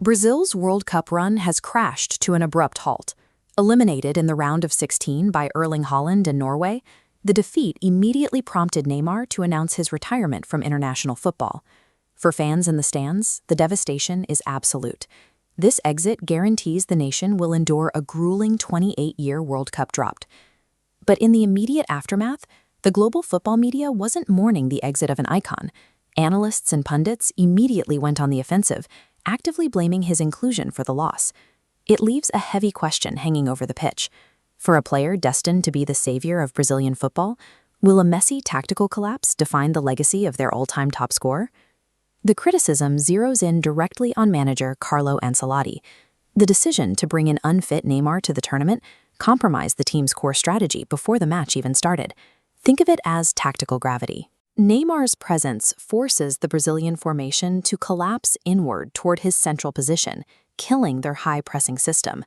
Brazil's World Cup run has crashed to an abrupt halt. Eliminated in the round of 16 by Erling Haaland and Norway, the defeat immediately prompted Neymar to announce his retirement from international football. For fans in the stands, the devastation is absolute. This exit guarantees the nation will endure a grueling 28-year World Cup drought. But in the immediate aftermath, the global football media wasn't mourning the exit of an icon. Analysts and pundits immediately went on the offensive, actively blaming his inclusion for the loss. It leaves a heavy question hanging over the pitch. For a player destined to be the savior of Brazilian football, will a messy tactical collapse define the legacy of their all-time top scorer? The criticism zeroes in directly on manager Carlo Ancelotti. The decision to bring in unfit Neymar to the tournament compromised the team's core strategy before the match even started. Think of it as tactical gravity. Neymar's presence forces the Brazilian formation to collapse inward toward his central position, killing their high-pressing system.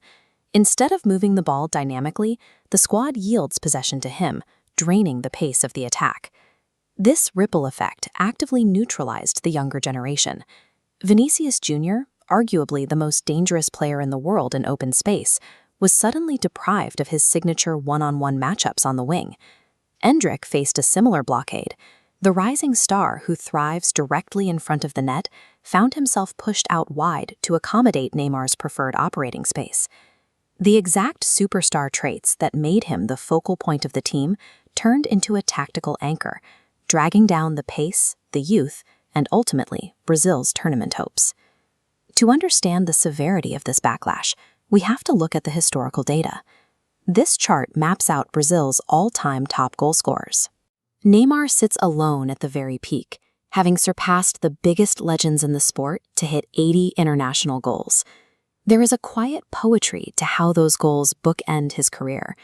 Instead of moving the ball dynamically, the squad yields possession to him, draining the pace of the attack. This ripple effect actively neutralized the younger generation. Vinícius Jr, arguably the most dangerous player in the world in open space, was suddenly deprived of his signature one-on-one matchups on the wing. Endrick faced a similar blockade. The rising star who thrives directly in front of the net found himself pushed out wide to accommodate Neymar's preferred operating space. The exact superstar traits that made him the focal point of the team turned into a tactical anchor, dragging down the pace, the youth, and ultimately Brazil's tournament hopes. To understand the severity of this backlash, we have to look at the historical data. This chart maps out Brazil's all-time top goal scorers. Neymar sits alone at the very peak, having surpassed the biggest legends in the sport to hit 80 international goals. There is a quiet poetry to how those goals bookend his career.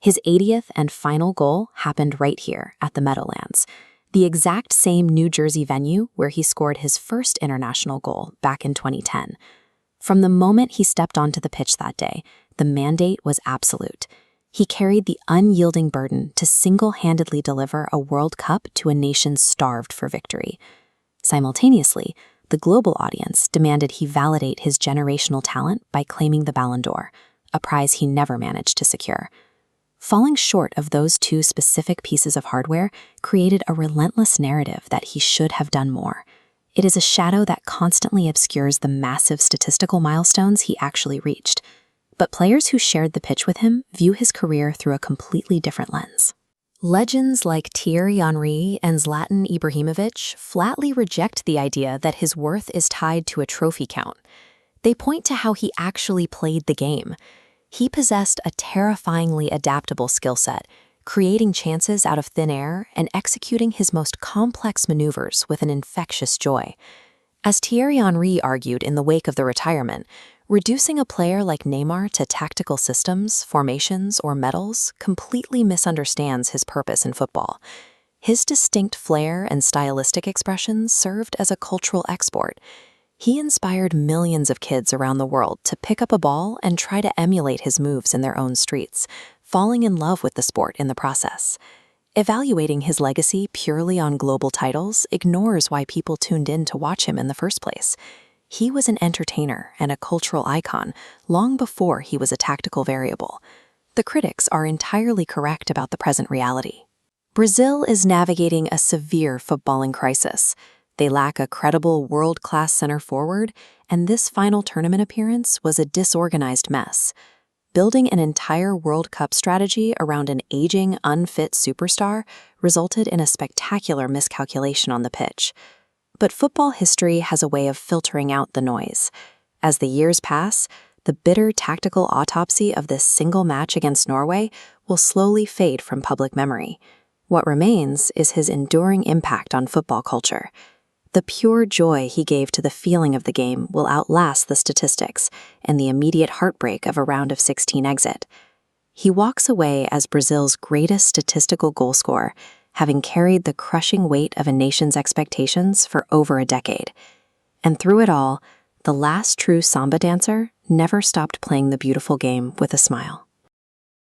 His 80th and final goal happened right here at the Meadowlands, the exact same New Jersey venue where he scored his first international goal back in 2010. From the moment he stepped onto the pitch that day, the mandate was absolute. He carried the unyielding burden to single-handedly deliver a World Cup to a nation starved for victory. Simultaneously, the global audience demanded he validate his generational talent by claiming the Ballon d'Or, a prize he never managed to secure. Falling short of those two specific pieces of hardware created a relentless narrative that he should have done more. It is a shadow that constantly obscures the massive statistical milestones he actually reached. But players who shared the pitch with him view his career through a completely different lens. Legends like Thierry and Zlatan Ibrahimović flatly reject the idea that his worth is tied to a trophy count. They point to how he actually played the game. He possessed a terrifyingly adaptable skill set, creating chances out of thin air and executing his most complex maneuvers with an infectious joy. As Thierry Henry argued in the wake of the retirement, reducing a player like Neymar to tactical systems, formations, or medals completely misunderstands his purpose in football. His distinct flair and stylistic expressions served as a cultural export. He inspired millions of kids around the world to pick up a ball and try to emulate his moves in their own streets, falling in love with the sport in the process. Evaluating his legacy purely on global titles ignores why people tuned in to watch him in the first place. He was an entertainer and a cultural icon long before he was a tactical variable. The critics are entirely correct about the present reality. Brazil is navigating a severe footballing crisis. They lack a credible world-class center forward, and this final tournament appearance was a disorganized mess. Building an entire World Cup strategy around an aging, unfit superstar resulted in a spectacular miscalculation on the pitch. But football history has a way of filtering out the noise. As the years pass, the bitter tactical autopsy of this single match against Norway will slowly fade from public memory. What remains is his enduring impact on football culture. The pure joy he gave to the feeling of the game will outlast the statistics and the immediate heartbreak of a round of 16 exit. He walks away as Brazil's greatest statistical goal scorer, having carried the crushing weight of a nation's expectations for over a decade. And through it all, the last true Samba dancer never stopped playing the beautiful game with a smile.